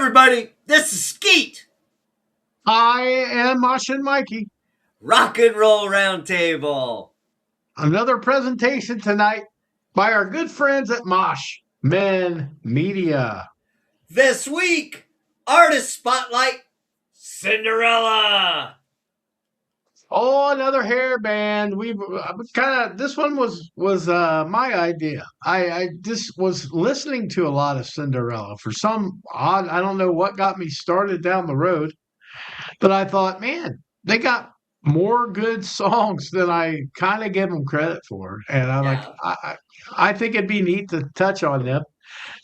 everybody, this is Skeet, I am Mosh and Mikey. Rock and Roll Roundtable. Another presentation tonight by our good friends at Mosh Men Media. This week, Artist Spotlight, Cinderella. Oh, another hair band. We kind of this one was my idea. I just was listening to a lot of Cinderella for some odd. I don't know what got me started down the road, but I thought, man, they got more good songs than I kind of give them credit for, and I'm like, Yeah, I think it'd be neat to touch on them,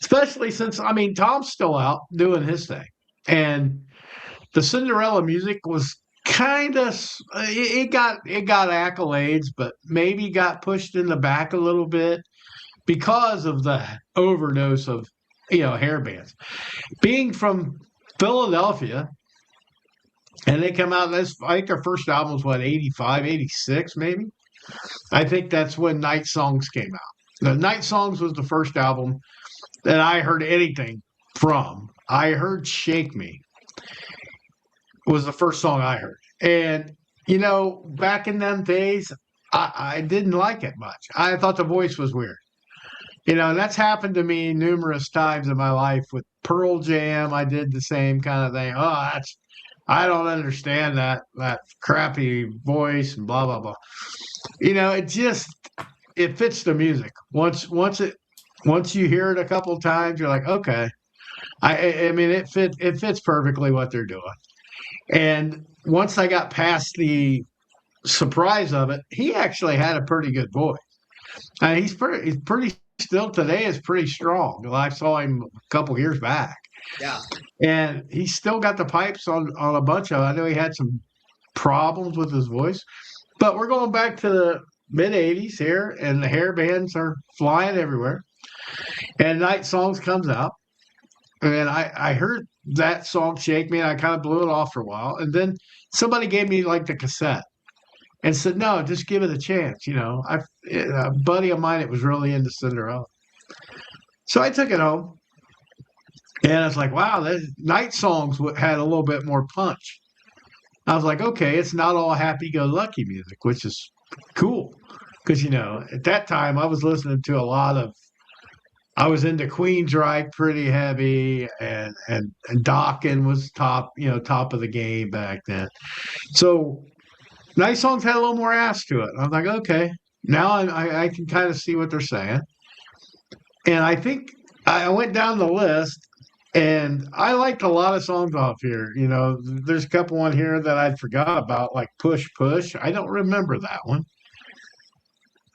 especially since Tom's still out doing his thing, and the Cinderella music was kind of it got accolades, but maybe got pushed in the back a little bit because of the overdose of hair bands. Being from Philadelphia, and they come out. This I think their first album was what 85, 86, maybe. I think that's when Night Songs came out. The Night Songs was the first album that I heard anything from. I heard Shake Me was the first song I heard. And, back in them days, I didn't like it much. I thought the voice was weird. And that's happened to me numerous times in my life with Pearl Jam. I did the same kind of thing. I don't understand that crappy voice and blah blah blah. It fits the music. Once you hear it a couple of times, you're like, okay. It fits perfectly what they're doing. And once I got past the surprise of it, he actually had a pretty good voice. He's pretty still today is pretty strong. I saw him a couple years back, yeah. and he's still got the pipes on a bunch of. I know he had some problems with his voice, but we're going back to the mid '80s here, and the hair bands are flying everywhere. And Night Songs comes out, and I heard that song "Shake Me," and I kind of blew it off for a while, and then somebody gave me like the cassette and said, "No, just give it a chance." A buddy of mine that was really into Cinderella, so I took it home, and I was like, "Wow, that Night Songs had a little bit more punch." I was like, "Okay, it's not all happy-go-lucky music," which is cool because at that time I was listening to a lot of. I was into Queensryche pretty heavy, and Dokken was top of the game back then. So Nice Songs had a little more ass to it. I was like, okay, now I can kind of see what they're saying. And I think I went down the list, and I liked a lot of songs off here. There's a couple on here that I forgot about, like Push Push. I don't remember that one,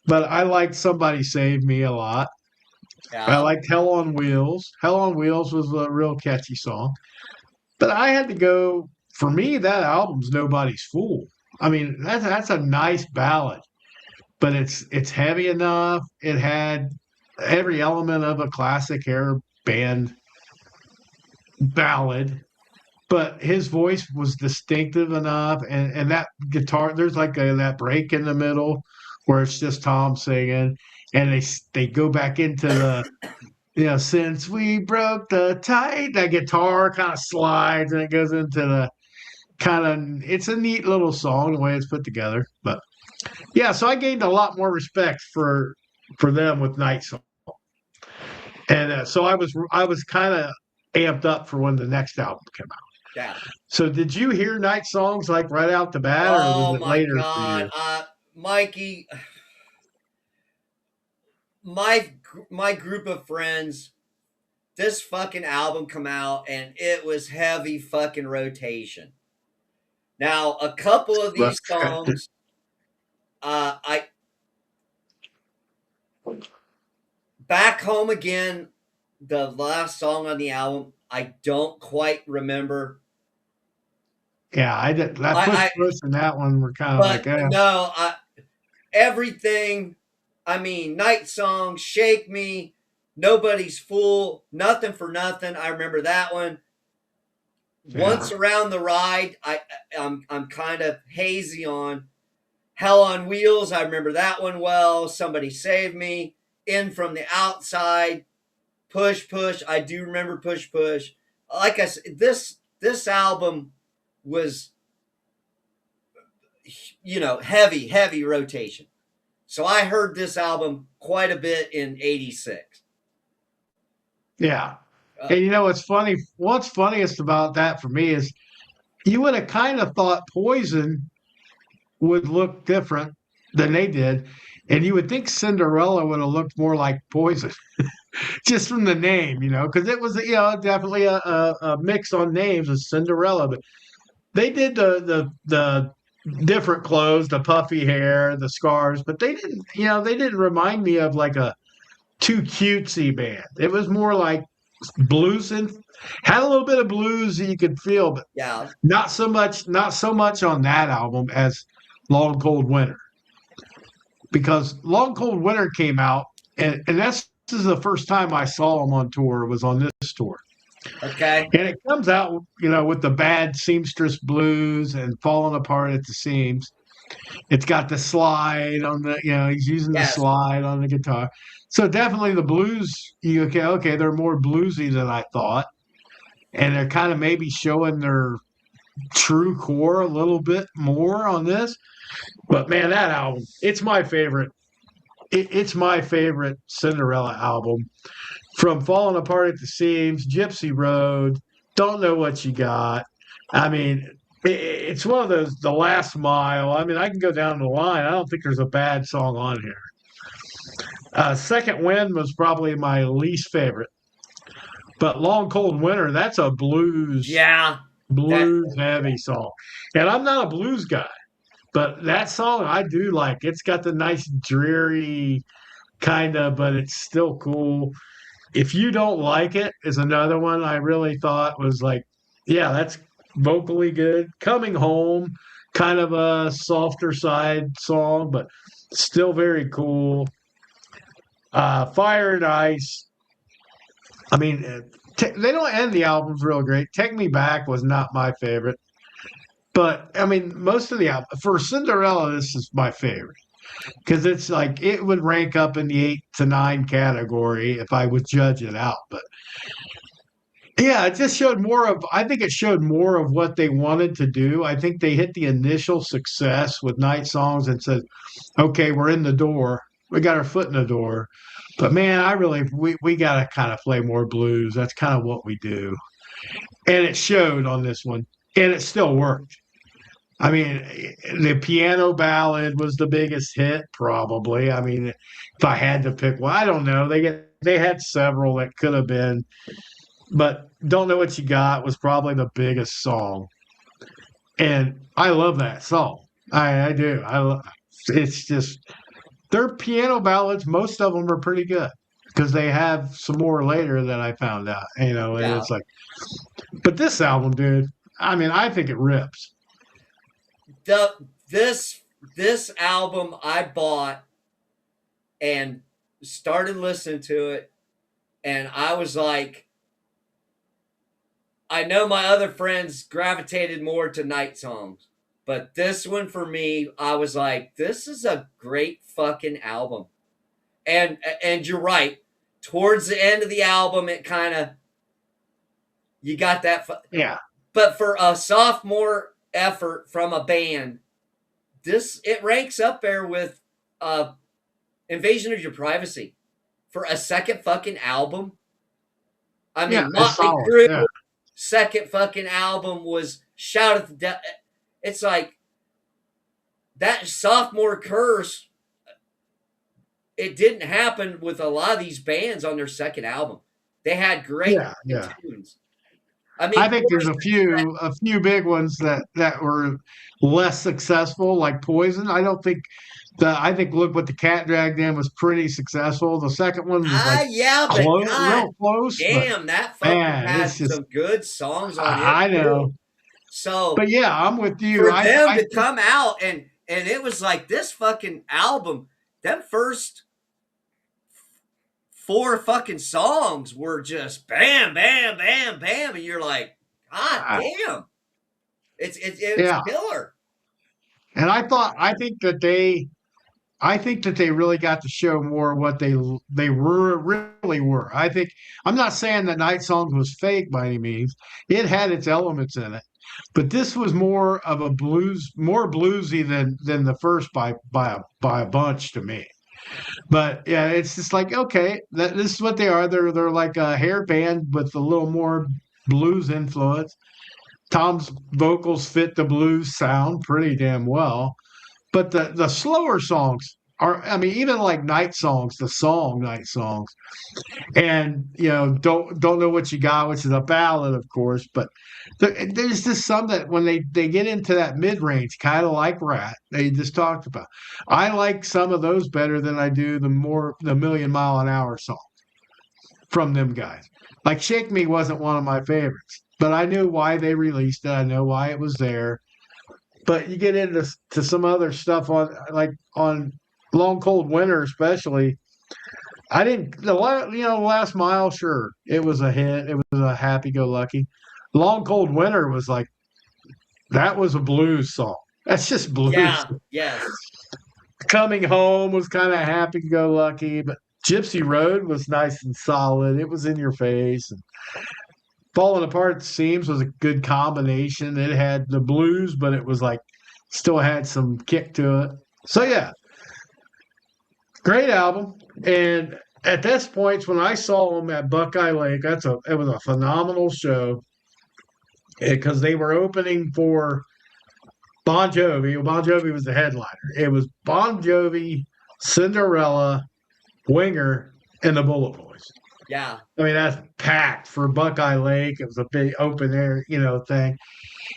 but I liked Somebody Save Me a lot. I Yeah. liked Hell on Wheels. Hell on Wheels was a real catchy song. But I had to go, for me, that album's Nobody's Fool. That's a nice ballad, but it's heavy enough. It had every element of a classic hair band ballad, but his voice was distinctive enough, and that guitar, there's like that break in the middle where it's just Tom singing, and they go back into the since we broke the tie, that guitar kind of slides and it goes into the it's a neat little song the way it's put together. But yeah, so I gained a lot more respect for them with Night Song, and so I was kind of amped up for when the next album came out. Yeah. So did you hear Night Songs like right out the bat, or was Oh it my later for God, you? Mikey, my group of friends. This fucking album come out, and it was heavy fucking rotation. Now, a couple of Well, these songs, I back home again. The last song on the album, I don't quite remember. yeah, I did. That push I push and that one were kind of like, but no, everything. I mean, Night Song, Shake Me, Nobody's Fool, Nothing for Nothing. I remember that one. yeah. Once Around the Ride, I'm kind of hazy on. Hell on Wheels, I remember that one well. Somebody Save Me. In from the Outside. Push Push, I do remember Push Push. like I said, this album was, heavy rotation. So I heard this album quite a bit in '86. Yeah. Uh, And you know what's funny? What's funniest about that for me is you would have kind of thought Poison would look different than they did. And you would think Cinderella would have looked more like Poison just from the name, because it was, definitely a mix on names of Cinderella. But they did the different clothes, the puffy hair, the scars, but they didn't remind me of like a too cutesy band. It was more like blues and had a little bit of blues that you could feel, but yeah, not so much on that album as Long Cold Winter. Because Long Cold Winter came out, and this is the first time I saw them on tour, was on this tour. okay, And it comes out, with the bad seamstress blues and falling apart at the seams. It's got the slide on he's using the yes, slide on the guitar. So definitely the blues, okay, they're more bluesy than I thought. And they're kind of maybe showing their true core a little bit more on this. But man, that album, it's my favorite. It's my favorite Cinderella album. From Falling Apart at the Seams, Gypsy Road, Don't Know What You Got. I mean, it's one of those, The Last Mile. I mean, I can go down the line. I don't think there's a bad song on here. Second Wind was probably my least favorite. But Long Cold Winter, that's a yeah, that blues heavy song. And I'm not a blues guy, but that song I do like. It's got the nice dreary kind of, but it's still cool. If You Don't Like It is another one I really thought was like, yeah, that's vocally good. Coming Home, kind of a softer side song, but still very cool. Fire and Ice. I mean, they don't end the albums real great. Take Me Back was not my favorite. But I mean, most of the album for Cinderella, this is my favorite because it's like it would rank up in the 8 to 9 category if I would judge it out. But yeah, it just showed more of, I think it showed more of what they wanted to do. I think they hit the initial success with Night Songs and said, okay, we're in the door. We got our foot in the door. But man, we got to kind of play more blues. That's kind of what we do. And it showed on this one, and it still worked. I mean, the piano ballad was the biggest hit, probably. I mean, if I had to pick one, I don't know. They had several that could have been, but Don't Know What You Got was probably the biggest song. And I love that song. I do. It's just their piano ballads, most of them are pretty good because they have some more later that I found out, and yeah. it's like, but this album, dude, I mean, I think it rips. The this album I bought and started listening to it, and I was like, I know my other friends gravitated more to Night Songs, but this one for me, I was like, this is a great fucking album. And you're right. Towards the end of the album, it kind of you got that, Yeah. but for a sophomore effort from a band, this it ranks up there with uh, Invasion of Your Privacy for a second fucking album. I Yeah. mean, It's Motley solid. Crue Yeah. second fucking album was Shout at the Devil. It's like that sophomore curse. It didn't happen with a lot of these bands on their second album. They had great Yeah. Yeah. tunes. I I mean, think there's a few big ones that were less successful, like Poison. I think Look What the Cat Dragged In was pretty successful. The second one was like yeah, but close, God real close, but damn, that fucker man, it's had just some good songs on it I too. know. So But yeah, I'm with you. for I them I to come out and it was like this fucking album, them first four fucking songs were just bam, bam, bam, bam, and you're like, God I damn, it's yeah, killer. and I think that they I think that they really got to show more what they were really were. I think I'm not saying that Night Songs was fake by any means. It had its elements in it, but this was more of a blues, more bluesy than the first by a bunch to me. But yeah, it's just like okay, this is what they are. They're like a hair band with a little more blues influence. Tom's vocals fit the blues sound pretty damn well, but the slower songs are, I mean, even like Night Songs, the song Night Songs, and don't know what you got, which is a ballad, of course, but there's just some that when they get into that mid range, kind of like Rat, they just talked about. I like some of those better than I do the Million Mile an Hour song from them guys. Like Shake Me wasn't one of my favorites, but I knew why they released it. I know why it was there. But you get into some other stuff on Long Cold Winter, especially. I didn't last mile. Sure, it was a hit. It was a happy go lucky. Long Cold Winter was like that was a blues song. That's just blues. Yeah, yes. Coming Home was kind of happy go lucky, but Gypsy Road was nice and solid. It was in your face. And Falling Apart at the Seams was a good combination. It had the blues, but it was like still had some kick to it. So yeah, great album. And at this point, when I saw them at Buckeye Lake, it was a phenomenal show because they were opening for Bon Jovi. Bon Jovi was the headliner. It was Bon Jovi, Cinderella, Winger, and the Bullet Boys. Yeah. I mean, that's packed for Buckeye Lake. It was a big open air, thing.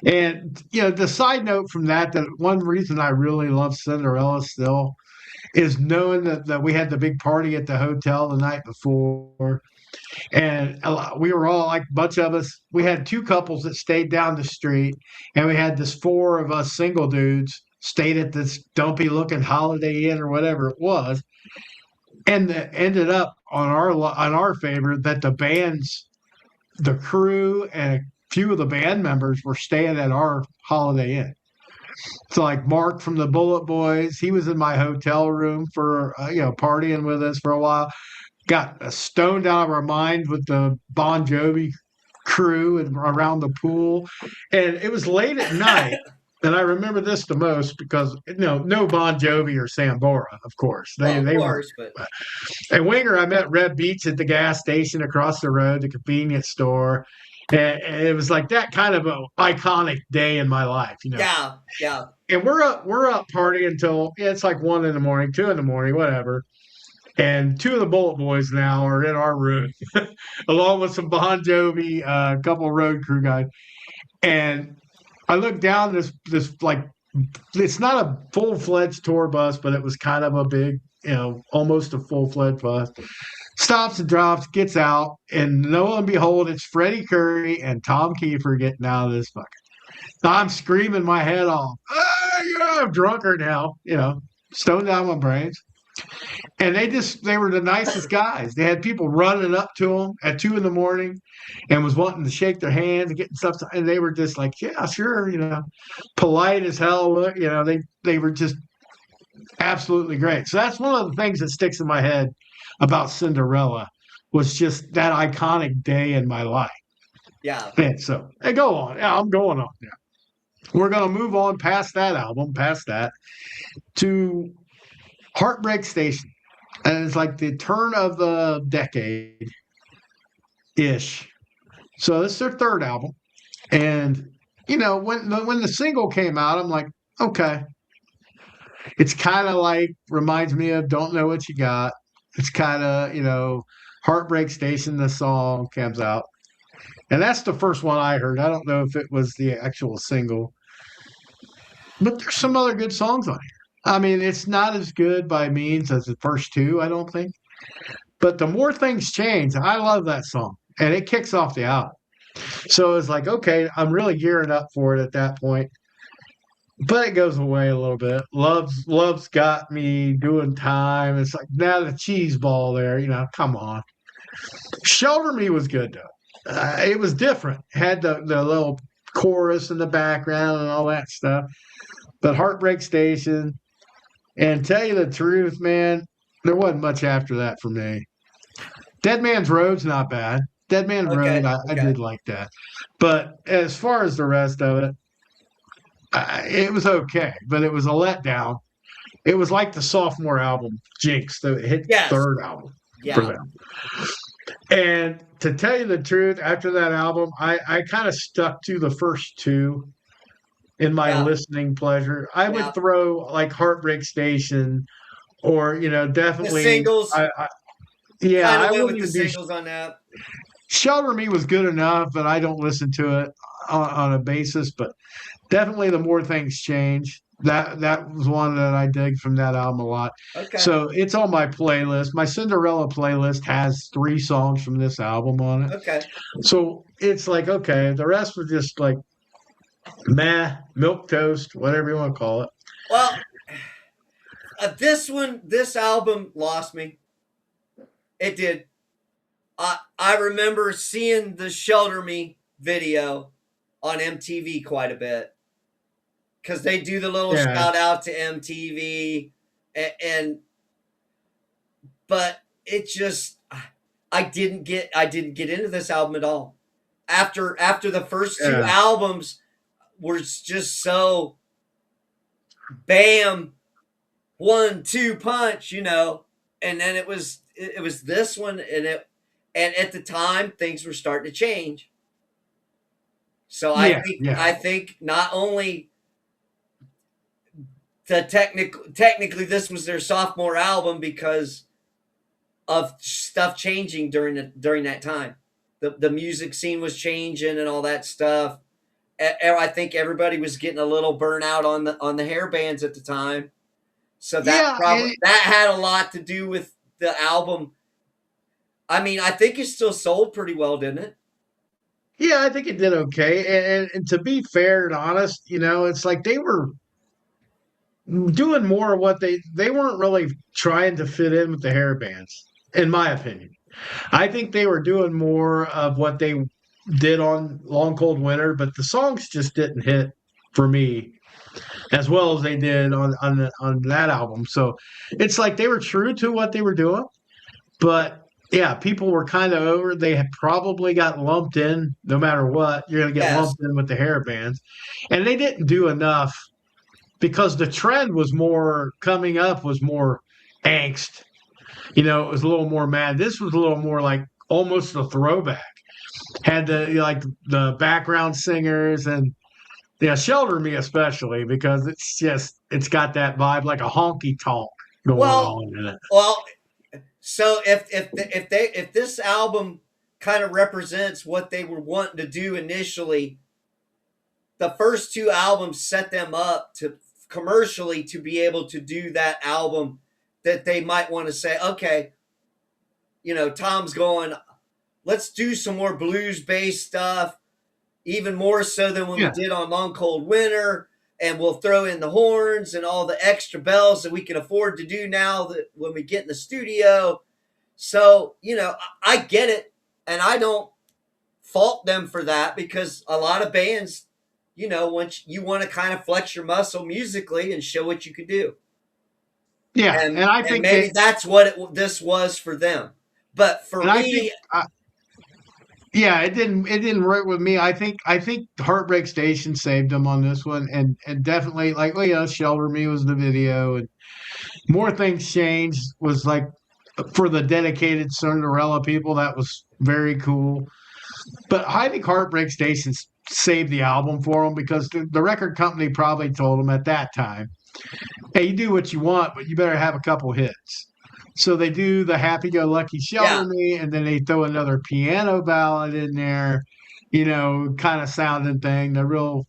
And, the side note from that one reason I really love Cinderella still is knowing that we had the big party at the hotel the night before. And we were all like a bunch of us. We had two couples that stayed down the street, and we had this four of us single dudes stayed at this dumpy looking Holiday Inn or whatever it was. And ended up on our favor that the crew, and a few of the band members were staying at our Holiday Inn. So like Mark from the Bullet Boys, he was in my hotel room for partying with us for a while. Got stoned out of our minds with the Bon Jovi crew and around the pool, and it was late at night. And I remember this the most because no Bon Jovi or Sambora, of course. Well, of They were. course, but And Winger, I met Red Beach at the gas station across the road, the convenience store. And it was like that kind of an iconic day in my life. yeah, yeah. And we're up partying until it's like 1 in the morning, 2 in the morning, whatever. And two of the Bullet Boys now are in our room, along with some Bon Jovi, a couple of road crew guys. And I looked down this like it's not a full-fledged tour bus, but it was kind of a big, almost a full-fledged bus. Stops and drops, gets out, and lo and behold, it's Freddie Curry and Tom Kiefer getting out of this fucker. I'm screaming my head off. I'm drunker now, stoned out my brains. And they were the nicest guys. They had people running up to them at 2 in the morning and was wanting to shake their hands and getting stuff. And they were just like, yeah, sure, polite as hell. They were just absolutely great. So that's one of the things that sticks in my head about Cinderella was just that iconic day in my life. Yeah. And so, hey, go on. Yeah, I'm going on. Yeah. We're going to move on past that, to Heartbreak Station. And it's like the turn of the decade ish. So this is their third album. And, when the single came out, I'm like, okay. It's kind of like, reminds me of Don't Know What You Got. It's kind of, Heartbreak Station, the song comes out. And that's the first one I heard. I don't know if it was the actual single. But there's some other good songs on here. I mean, it's not as good by means as the first two, I don't think. But the more things change, I love that song. And it kicks off the album. So it's like, okay, I'm really gearing up for it at that point. But it goes away a little bit. Love's got me doing time. It's like, now the cheese ball there, come on. Shelter Me was good, though. It was different. Had the little chorus in the background and all that stuff. But Heartbreak Station, And tell you the truth, man, there wasn't much after that for me. Dead Man's Road's not bad. Dead Man's Road, Okay, I okay. did like that. But as far as the rest of it, it was okay, but it was a letdown. It was like the sophomore album, Jinx, the hit Yes. third album for Yeah. them. And to tell you the truth, after that album, I kind of stuck to the first two in my Yeah. listening pleasure. I would Yeah. throw like Heartbreak Station or, The definitely, singles yeah, kind of I went wouldn't with the even do singles on that. Shelter Me was good enough, but I don't listen to it on a basis. But definitely, the more things change. That was one that I dig from that album a lot. Okay. So it's on my playlist. My Cinderella playlist has 3 songs from this album on it. Okay. So it's like okay, the rest were just like meh, milk toast, whatever you want to call it. Well, this album lost me. It did. I remember seeing the Shelter Me video on MTV quite a bit because they do the little Yeah, shout out to MTV, and but it just I didn't get into this album at all. After the first two yeah, albums were just so bam 1-2 punch, and then it was this one, and at the time things were starting to change. So I yeah, think yeah. I think not only technically this was their sophomore album because of stuff changing during that time. The music scene was changing and all that stuff. I think everybody was getting a little burnout on the hair bands at the time. So Yeah, that had a lot to do with the album. I mean, I think it still sold pretty well, didn't it? yeah, I think it did okay. And to be fair and honest, it's like they were doing more of what they weren't really trying to fit in with the hair bands, in my opinion. I think they were doing more of what they did on Long Cold Winter, but the songs just didn't hit for me as well as they did on that album. So it's like they were true to what they were doing, but yeah, people were kind of over. They had probably got lumped in. No matter what, you're going to get Yes. lumped in with the hair bands, and they didn't do enough because the trend was more coming up was more angst. It was a little more mad. This was a little more like almost a throwback. Had like the background singers and yeah, Shelter Me especially because it's got that vibe like a honky tonk going Well, on in it. well. So if this album kind of represents what they were wanting to do initially, the first two albums set them up to commercially to be able to do that album that they might want to say, okay, Tom's going, let's do some more blues based stuff, even more so than when we Yeah, did on Long Cold Winter. And we'll throw in the horns and all the extra bells that we can afford to do now that when we get in the studio. So, I get it. And I don't fault them for that because a lot of bands, once you want to kind of flex your muscle musically and show what you can do. yeah, And and I and think maybe that's what this was for them. But for and I think me, yeah, it didn't work with me. I think Heartbreak Station saved them on this one, and definitely like Shelter Me was the video, and more things changed was like for the dedicated Cinderella people that was very cool. But I think Heartbreak Station saved the album for them because the record company probably told them at that time, "Hey, you do what you want, but you better have a couple hits." So they do the Happy Go Lucky Shelter yeah. Me, and then they throw another piano ballad in there, kind of sounding thing, the real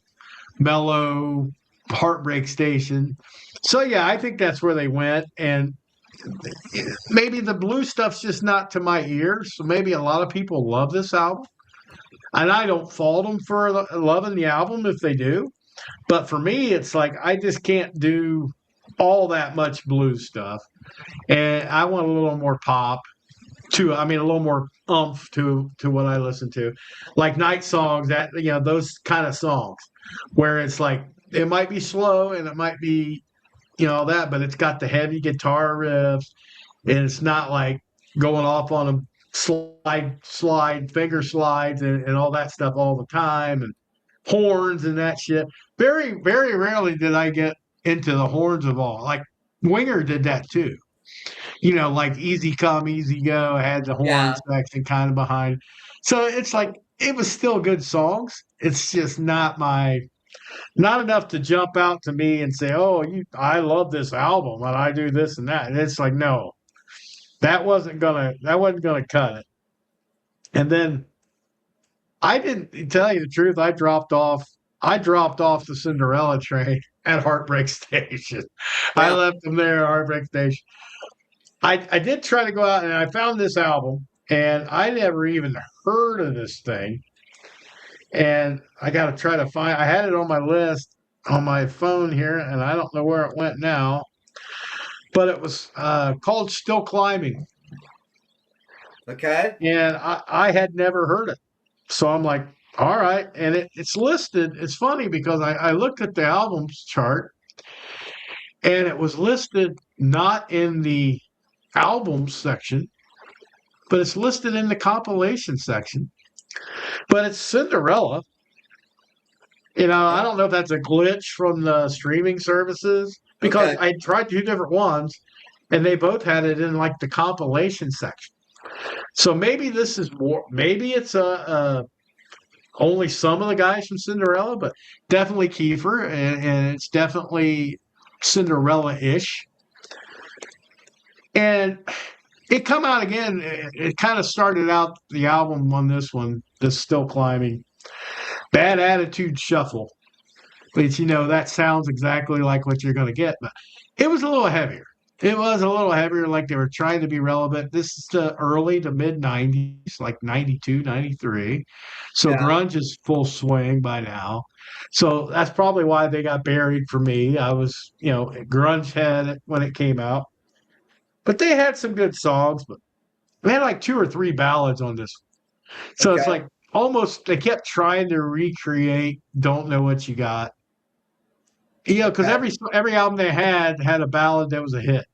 mellow Heartbreak Station. So yeah, I think that's where they went, and maybe the blue stuff's just not to my ears. So maybe a lot of people love this album, and I don't fault them for loving the album if they do. But for me, it's like I just can't do all that much blues stuff, and I want a little more pop to. I mean, a little more umph to what I listen to, like night songs. That those kind of songs where it's like it might be slow and it might be all that, but it's got the heavy guitar riffs, and it's not like going off on a finger slides and all that stuff all the time, and horns and that shit. Very, very rarely did I get into the horns of all. Like Winger did that too. Like Easy Come, Easy Go had the horn Yeah. section kind of behind. So it's like it was still good songs. It's just not enough to jump out to me and say, "Oh, I love this album and I do this and that." And it's like, no, that wasn't gonna cut it. And then I didn't tell you the truth. I dropped off. I dropped off the Cinderella train at Heartbreak Station. I Yeah. left them there at Heartbreak Station. I did try to go out and I found this album, and I never even heard of this thing. And I got to try to find. I had it on my list on my phone here, and I don't know where it went now. But it was called "Still Climbing," Okay. and I had never heard it. So I'm like, all right. And it's listed. It's funny because I looked at the albums chart and it was listed not in the albums section, but it's listed in the compilation section. But it's Cinderella. I Okay. don't know if that's a glitch from the streaming services because Okay. I tried two different ones and they both had it in like the compilation section. So maybe this is more, maybe it's only some of the guys from Cinderella, but definitely Kiefer, and it's definitely Cinderella-ish. And it come out again. It kind of started out the album on this one, this Still Climbing, Bad Attitude Shuffle, which that sounds exactly like what you're going to get, but it was a little heavier. It was a little heavier, like they were trying to be relevant. This is the early to mid 90s, like 92, 93. So Yeah. grunge is full swing by now. So that's probably why they got buried for me. I was, a grunge head when it came out. But they had some good songs, but they had like two or three ballads on this. So it's Okay. like almost they kept trying to recreate Don't Know What You Got. Because Okay. every album they had a ballad that was a hit.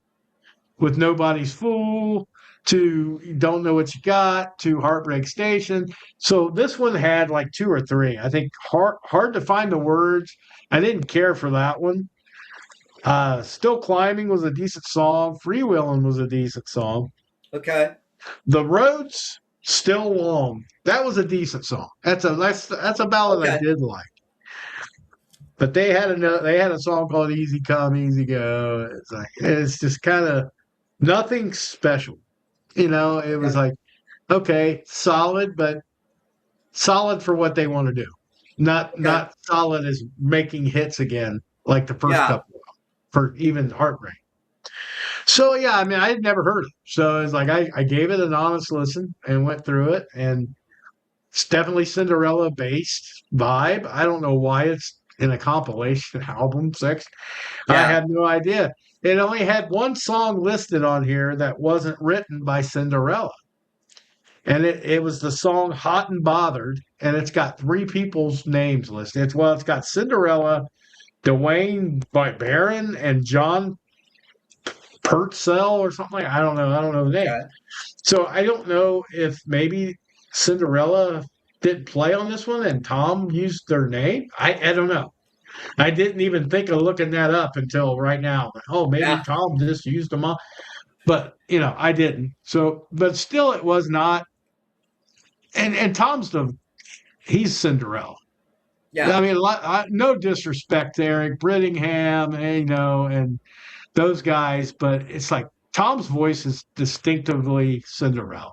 With Nobody's Fool to Don't Know What You Got to Heartbreak Station. So this one had like two or three. I think hard to find the words. I didn't care for that one. Still Climbing was a decent song. Freewheeling was a decent song. Okay. The Road's Still Long. That was a decent song. That's a ballad I Okay. did like. But they had a song called Easy Come, Easy Go. It's just kind of nothing special. It was Okay. like, okay, solid, but solid for what they want to do. Not Okay. not solid as making hits again, like the first Yeah. couple for even Heartbreak. So yeah, I mean, I had never heard it. So it's like I gave it an honest listen and went through it, and it's definitely Cinderella based vibe. I don't know why it's in a compilation album section. I Yeah. had no idea. It only had one song listed on here that wasn't written by Cinderella. And it was the song Hot and Bothered, and it's got three people's names listed. It's got Cinderella, Dwayne Barron, and John Purcell or something like I don't know. I don't know the name. Okay. So I don't know if maybe Cinderella didn't play on this one and Tom used their name. I don't know. I didn't even think of looking that up until right now. Oh, maybe Yeah. Tom just used them all. But I didn't. So, but still, it was not. And Tom's he's Cinderella. Yeah. I mean, no disrespect to Eric Brittingham, and those guys, but it's like Tom's voice is distinctively Cinderella.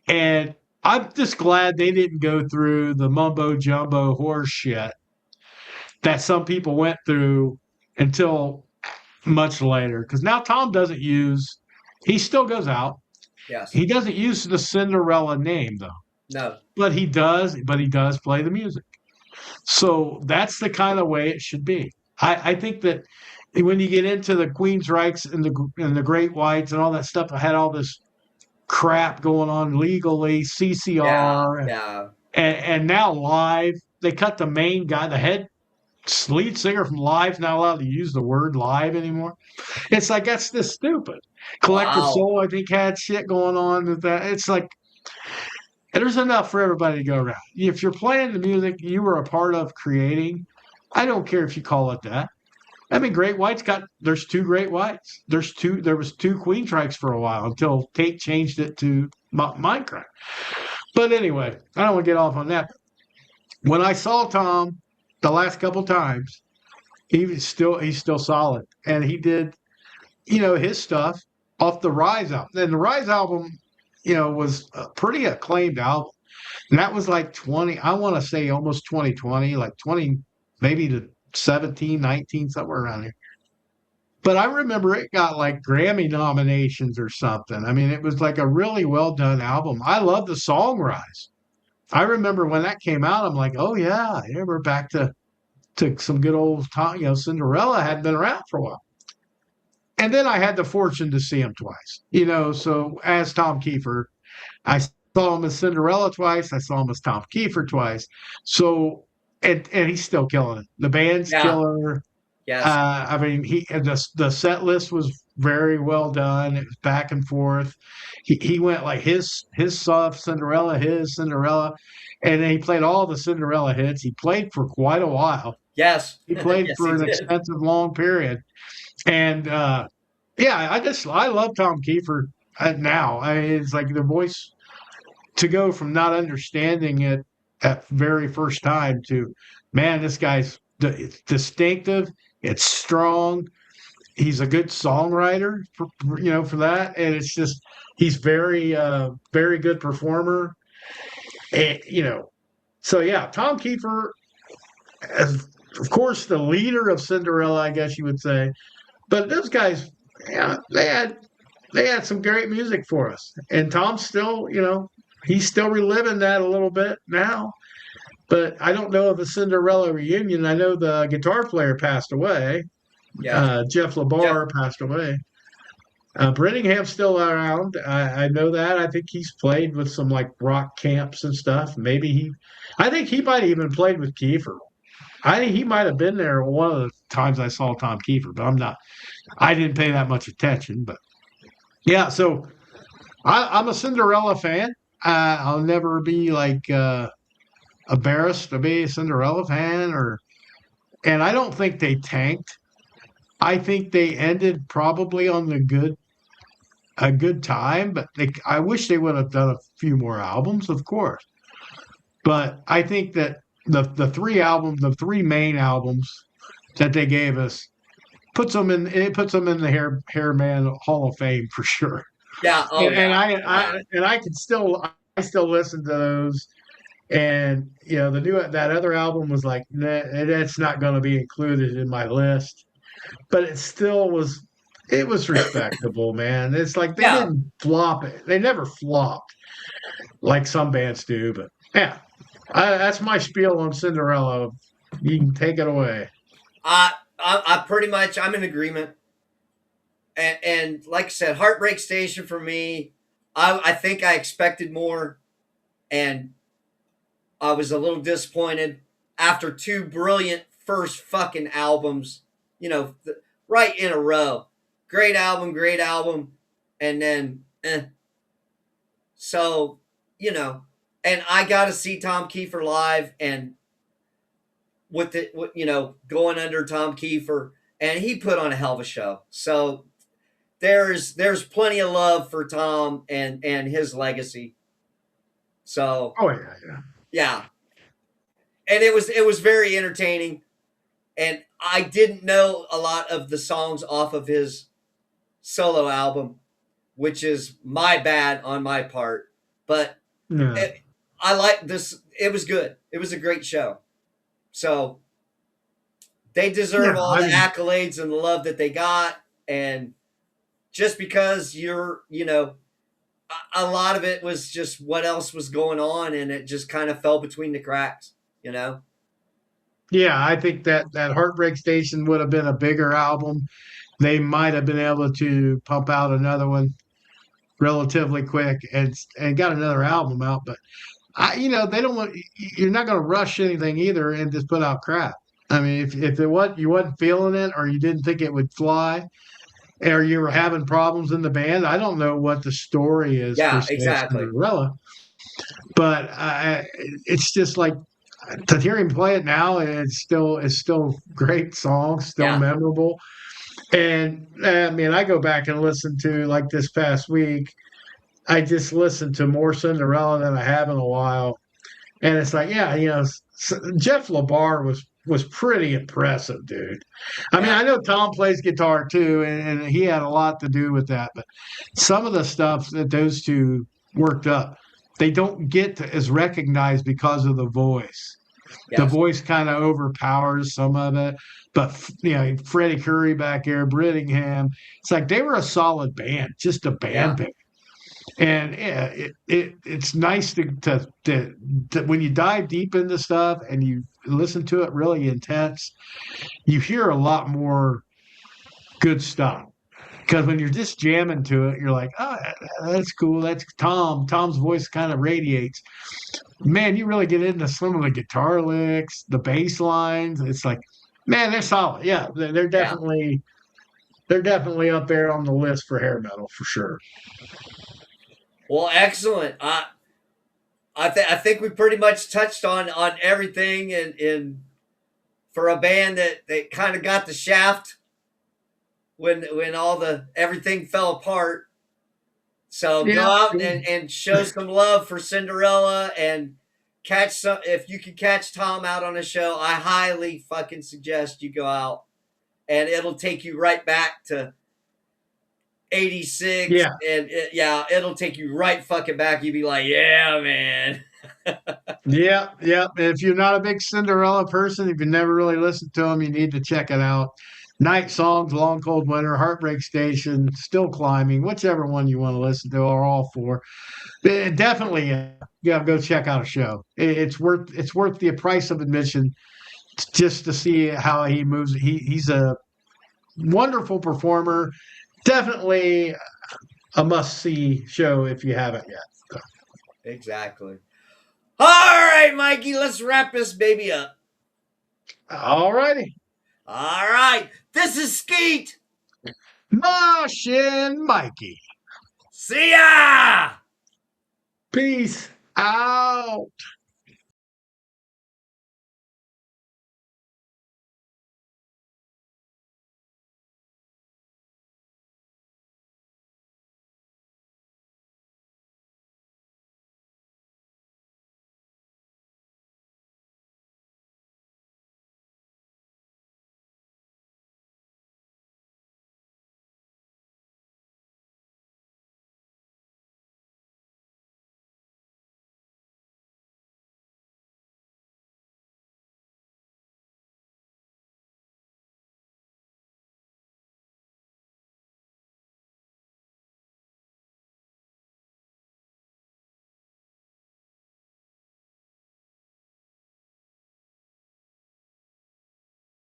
And I'm just glad they didn't go through the mumbo jumbo horse shit that some people went through until much later. Because now Tom doesn't he still goes out. Yes. He doesn't use the Cinderella name though, No. but he does play the music. So that's the kind of way it should be. I think that when you get into the Queensryches and the Great Whites and all that stuff, I had all this crap going on legally, Yeah. CCR, Yeah. and now live they cut the main guy, the head. lead singer from Live's not allowed to use the word live anymore. It's like that's just stupid. Collective Wow. Soul, I think, had shit going on with that. It's like there's enough for everybody to go around. If you're playing the music you were a part of creating, I don't care if you call it that. I mean, Great White's got there's two Great Whites. There was two Queen Strikes for a while until Tate changed it to Minecraft. But anyway, I don't want to get off on that. When I saw Tom the last couple times, he's still solid, and he did his stuff off the Rise album. And the Rise album, was a pretty acclaimed album, and that was like 20. I want to say almost 2020, like 20, maybe to 17, 19, somewhere around here. But I remember it got like Grammy nominations or something. I mean, it was like a really well done album. I love the song Rise. I remember when that came out, I'm like, oh yeah, we're back to some good old time. Cinderella hadn't been around for a while. And then I had the fortune to see him twice. So as Tom Kiefer, I saw him as Cinderella twice. I saw him as Tom Kiefer twice. So and he's still killing it. The band's Yeah. killer. Yes. I mean, the set list was very well done. It was back and forth. He went like his stuff, Cinderella, his Cinderella, and then he played all the Cinderella hits. He played for quite a while. Yes. He played Yes, he for an did. extensive, long period, and yeah, I love Tom Kiefer now. I mean, it's like the voice to go from not understanding it at very first time to, man, this guy's it's distinctive. It's strong. He's a good songwriter for that, and it's just he's very good performer. And, so yeah, Tom Kiefer, as of course the leader of Cinderella, I guess you would say. But those guys, yeah, they had some great music for us, and Tom's still, he's still reliving that a little bit now. But I don't know of a Cinderella reunion. I know the guitar player passed away. Yes. Jeff Jeff. LaBar passed away. Brittingham's still around. I know that. I think he's played with some like rock camps and stuff. I think he might have even played with Kiefer. I think he might have been there one of the times I saw Tom Kiefer, but I didn't pay that much attention. But yeah, so I'm a Cinderella fan. I'll never be like embarrassed to be a Cinderella fan, and I don't think they tanked. I think they ended probably on a good time, but I wish they would have done a few more albums, of course. But I think that the three main albums that they gave us puts them in the Hairman Hall of Fame for sure. Yeah. Oh And yeah. Yeah. I can I still listen to those. And that other album was like, nah, that's not going to be included in my list, but it was respectable, man. It's like they Yeah. didn't flop it. They never flopped like some bands do. But yeah, that's my spiel on Cinderella. You can take it away. I pretty much I'm in agreement. And like I said, Heartbreak Station for me, I think I expected more, and I was a little disappointed after two brilliant first fucking albums, right in a row. Great album, and then so and I got to see Tom Kiefer live, and going under Tom Kiefer, and he put on a hell of a show. So there's plenty of love for Tom and his legacy. So Oh yeah, yeah. yeah, and it was very entertaining, and I didn't know a lot of the songs off of his solo album, which is my bad on my part, but Yeah. I like this. It was good. It was a great show. So they deserve Yeah, all I the mean, accolades and the love that they got, and just because a lot of it was just what else was going on, and it just kind of fell between the cracks. yeah, I think that Heartbreak Station would have been a bigger album. They might have been able to pump out another one relatively quick and got another album out. But they don't want you're not going to rush anything either and just put out crap. I mean, if it was you wasn't feeling it or you didn't think it would fly, or you were having problems in the band, I don't know what the story is for Yeah, say exactly. Cinderella, but it's just like to hear him play it now, it's still great songs, still Yeah, memorable. And I mean, I go back and listen to like this past week. I just listened to more Cinderella than I have in a while, and it's like, yeah, Jeff LaBar was pretty impressive, dude. I mean, yeah, I know Tom plays guitar too, and he had a lot to do with that. But some of the stuff that those two worked up, they don't get to, as recognized because of the voice. The yes, voice kind of overpowers some of it. But Freddie Curry back there, Brittingham, it's like they were a solid band, just a yeah, band. And yeah, it's nice to when you dive deep into stuff and you listen to it really intense, you hear a lot more good stuff. Because when you're just jamming to it, you're like, oh, that's cool. That's Tom. Tom's voice kind of radiates. Man, you really get into some of the guitar licks, the bass lines. It's like, man, they're solid. Yeah, yeah. they're definitely up there on the list for hair metal for sure. Well, excellent. I think we pretty much touched on everything, and for a band that kind of got the shaft when all the everything fell apart. So go Yeah, out and show some love for Cinderella and catch some. If you can catch Tom out on a show, I highly fucking suggest you go out, and it'll take you right back to 86, yeah. and yeah, it'll take you right fucking back. You'd be like, yeah, man. Yeah, yeah. If you're not a big Cinderella person, if you never really listened to them, you need to check it out. Night Songs, Long Cold Winter, Heartbreak Station, Still Climbing, whichever one you want to listen to, are all four. Definitely, yeah, go check out a show. It's worth the price of admission just to see how he moves. He's a wonderful performer. Definitely a must see show if you haven't yet. Exactly. All right, Mikey, let's wrap this baby up. All righty. All right, this is Skeet. Mosh and Mikey. See ya! Peace out.